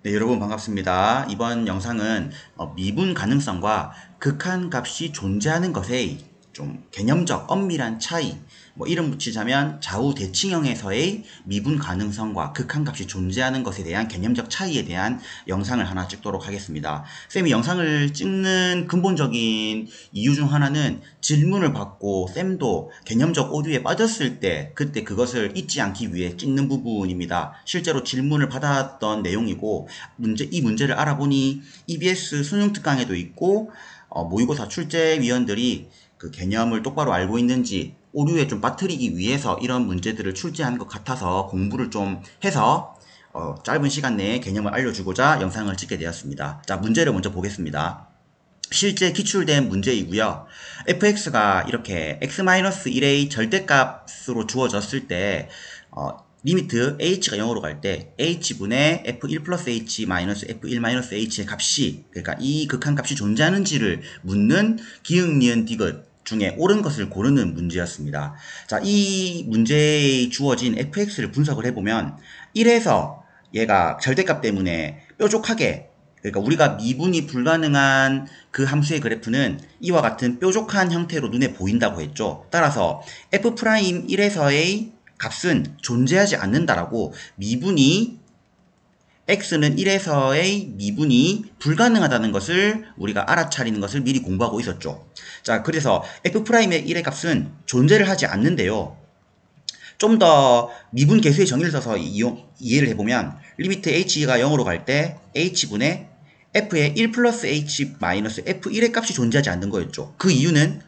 네, 여러분 반갑습니다. 이번 영상은 미분 가능성과 극한값이 존재하는 것의 좀 개념적 엄밀한 차이, 이름 붙이자면 좌우 대칭형에서의 미분 가능성과 극한값이 존재하는 것에 대한 개념적 차이에 대한 영상을 하나 찍도록 하겠습니다. 쌤이 영상을 찍는 근본적인 이유 중 하나는 질문을 받고 쌤도 개념적 오류에 빠졌을 때 그때 그것을 잊지 않기 위해 찍는 부분입니다. 실제로 질문을 받았던 내용이고 이 문제를 알아보니 EBS 수능 특강에도 있고 모의고사 출제위원들이 그 개념을 똑바로 알고 있는지 오류에 좀 빠뜨리기 위해서 이런 문제들을 출제하는 것 같아서 공부를 좀 해서 짧은 시간 내에 개념을 알려주고자 영상을 찍게 되었습니다. 자, 문제를 먼저 보겠습니다. 실제 기출된 문제이고요. fx가 이렇게 x-1의 절대값으로 주어졌을 때 리미트 h가 0으로 갈 때 h분의 f1 플러스 h 마이너스 f1 마이너스 h의 값이, 그러니까 이 극한값이 존재하는지를 묻는 기역, 니은, 디귿 중에 옳은 것을 고르는 문제였습니다. 자, 이 문제에 주어진 fx를 분석을 해보면 1에서 얘가 절대값 때문에 뾰족하게, 그러니까 우리가 미분이 불가능한 그 함수의 그래프는 이와 같은 뾰족한 형태로 눈에 보인다고 했죠. 따라서 f'1에서의 값은 존재하지 않는다라고 미분이 x는 1에서의 미분이 불가능하다는 것을 우리가 알아차리는 것을 미리 공부하고 있었죠. 자, 그래서 f'의 1의 값은 존재를 하지 않는데요. 좀 더 미분 계수의 정의를 써서 이해를 해보면 리미트 h가 0으로 갈 때 h분의 f의 1 플러스 h 마이너스 f1의 값이 존재하지 않는 거였죠. 그 이유는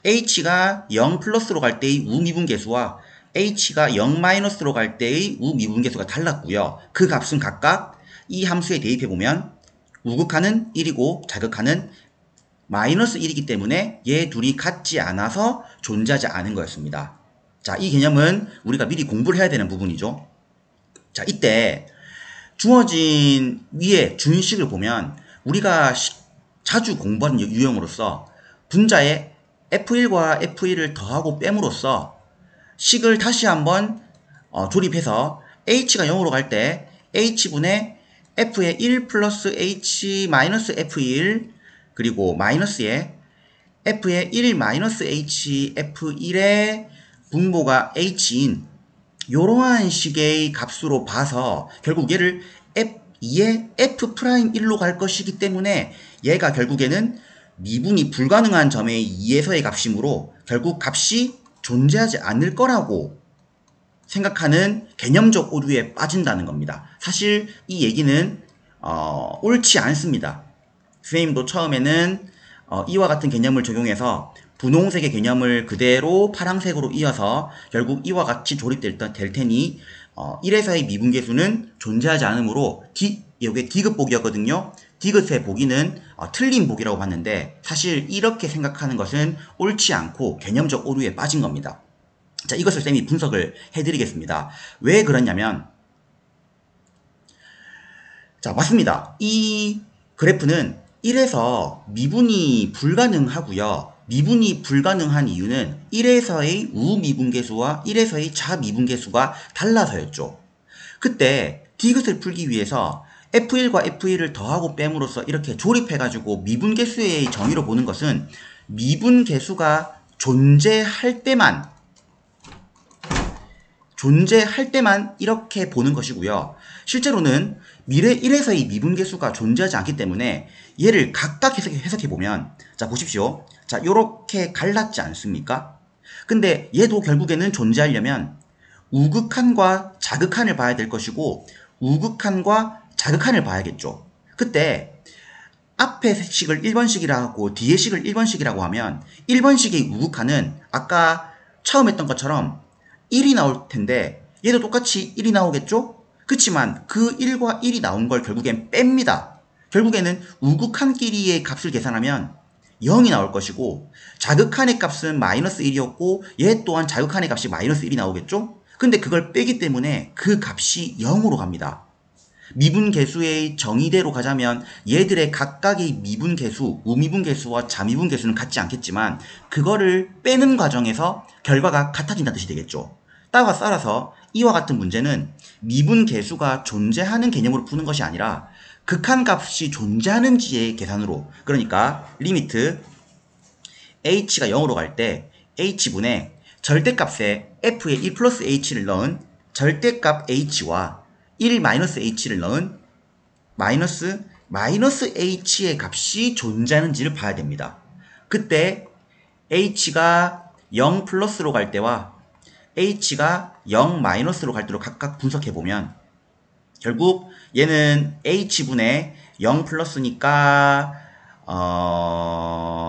h가 0 플러스로 갈 때의 우미분계수와 h가 0 마이너스로 갈 때의 우미분계수가 달랐고요. 그 값은 각각 이 함수에 대입해보면 우극한은 1이고 자극한은 마이너스 1이기 때문에 얘 둘이 같지 않아서 존재하지 않은 거였습니다. 자, 이 개념은 우리가 미리 공부를 해야 되는 부분이죠. 자, 이때 주어진 위에 준식을 보면 우리가 자주 공부하는 유형으로서 분자에 F1과 F1을 더하고 뺨으로써 식을 다시 한번 조립해서 H가 0으로 갈 때 H분의 F의 1 플러스 H 마이너스 F1 그리고 마이너스에 F의 1 마이너스 H F1의 분모가 H인 이러한 식의 값으로 봐서 결국 얘를 F2의 F'1로 갈 것이기 때문에 얘가 결국에는 미분이 불가능한 점의 2에서의 값이므로 결국 값이 존재하지 않을 거라고 생각하는 개념적 오류에 빠진다는 겁니다. 사실 이 얘기는 옳지 않습니다. 선생님도 처음에는 이와 같은 개념을 적용해서 분홍색의 개념을 그대로 파란색으로 이어서 결국 이와 같이 조립될 테니 1에서의 미분계수는 존재하지 않으므로 이게 디귿 보기였거든요. 디귿의 보기는 틀린 보기라고 봤는데 사실 이렇게 생각하는 것은 옳지 않고 개념적 오류에 빠진 겁니다. 자, 이것을 쌤이 분석을 해드리겠습니다. 왜 그러냐면, 자, 맞습니다. 이 그래프는 1에서 미분이 불가능하고요. 미분이 불가능한 이유는 1에서의 우미분계수와 1에서의 자미분계수가 달라서였죠. 그때 디귿을 풀기 위해서 F1과 F1을 더하고 뺨으로써 이렇게 조립해가지고 미분계수의 정의로 보는 것은 미분계수가 존재할 때만 이렇게 보는 것이고요. 실제로는 미래 1에서의 미분계수가 존재하지 않기 때문에 얘를 각각 해석해보면, 자, 보십시오. 자, 요렇게 갈랐지 않습니까? 근데 얘도 결국에는 존재하려면 우극한과 자극한을 봐야 될 것이고 우극한과 자극한을 봐야겠죠. 그때 앞에 식을 1번식이라고 하고 뒤에 식을 1번식이라고 하면 1번식의 우극한은 아까 처음 했던 것처럼 1이 나올 텐데 얘도 똑같이 1이 나오겠죠? 그렇지만 그 1과 1이 나온 걸 결국엔 뺍니다. 결국에는 우극한끼리의 값을 계산하면 0이 나올 것이고 자극한의 값은 마이너스 1이었고 얘 또한 자극한의 값이 마이너스 1이 나오겠죠? 근데 그걸 빼기 때문에 그 값이 0으로 갑니다. 미분계수의 정의대로 가자면 얘들의 각각의 미분계수, 우미분계수와 자미분계수는 같지 않겠지만 그거를 빼는 과정에서 결과가 같아진다는 뜻이 되겠죠. 따라서 이와 같은 문제는 미분 계수가 존재하는 개념으로 푸는 것이 아니라 극한값이 존재하는지의 계산으로, 그러니까 리미트 h가 0으로 갈 때 h분의 절대값에 f에 1 플러스 h를 넣은 절대값 h와 1 마이너스 h를 넣은 마이너스 h의 값이 존재하는지를 봐야 됩니다. 그때 h가 0 플러스로 갈 때와 h가 0 마이너스로 갈 때로 각각 분석해보면 결국 얘는 h분의 0 플러스니까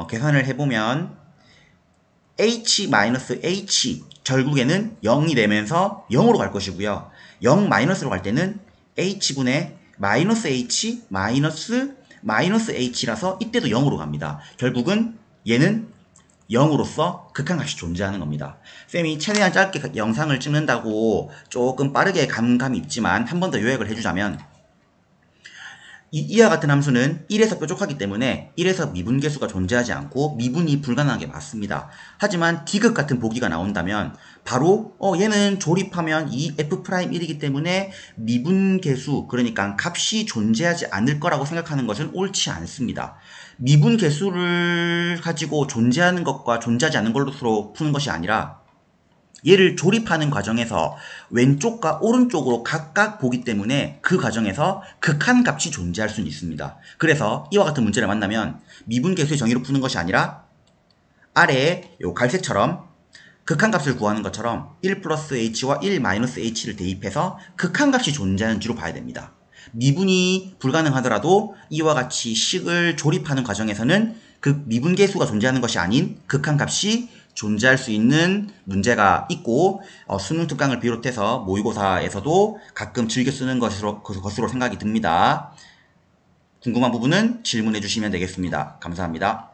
계산을 해보면 h-h 결국에는 0이 되면서 0으로 갈 것이고요. 0 마이너스로 갈 때는 h분의 마이너스 h 마이너스 h라서 이때도 0으로 갑니다. 결국은 얘는 0으로서 극한값이 존재하는 겁니다. 쌤이 최대한 짧게 영상을 찍는다고 조금 빠르게 감감이 있지만 한 번 더 요약을 해주자면 이와 같은 함수는 1에서 뾰족하기 때문에 1에서 미분계수가 존재하지 않고 미분이 불가능하게 맞습니다. 하지만 D극 같은 보기가 나온다면 바로 얘는 조립하면 이 F'1이기 때문에 미분계수, 그러니까 값이 존재하지 않을 거라고 생각하는 것은 옳지 않습니다. 미분계수를 가지고 존재하는 것과 존재하지 않는 것으로 푸는 것이 아니라 얘를 조립하는 과정에서 왼쪽과 오른쪽으로 각각 보기 때문에 그 과정에서 극한값이 존재할 수는 있습니다. 그래서 이와 같은 문제를 만나면 미분계수의 정의로 푸는 것이 아니라 아래에 요 갈색처럼 극한값을 구하는 것처럼 1 플러스 h와 1 마이너스 h를 대입해서 극한값이 존재하는지로 봐야 됩니다. 미분이 불가능하더라도 이와 같이 식을 조립하는 과정에서는 그 미분계수가 존재하는 것이 아닌 극한값이 존재할 수 있는 문제가 있고 수능 특강을 비롯해서 모의고사에서도 가끔 즐겨 쓰는 것으로 생각이 듭니다. 궁금한 부분은 질문해 주시면 되겠습니다. 감사합니다.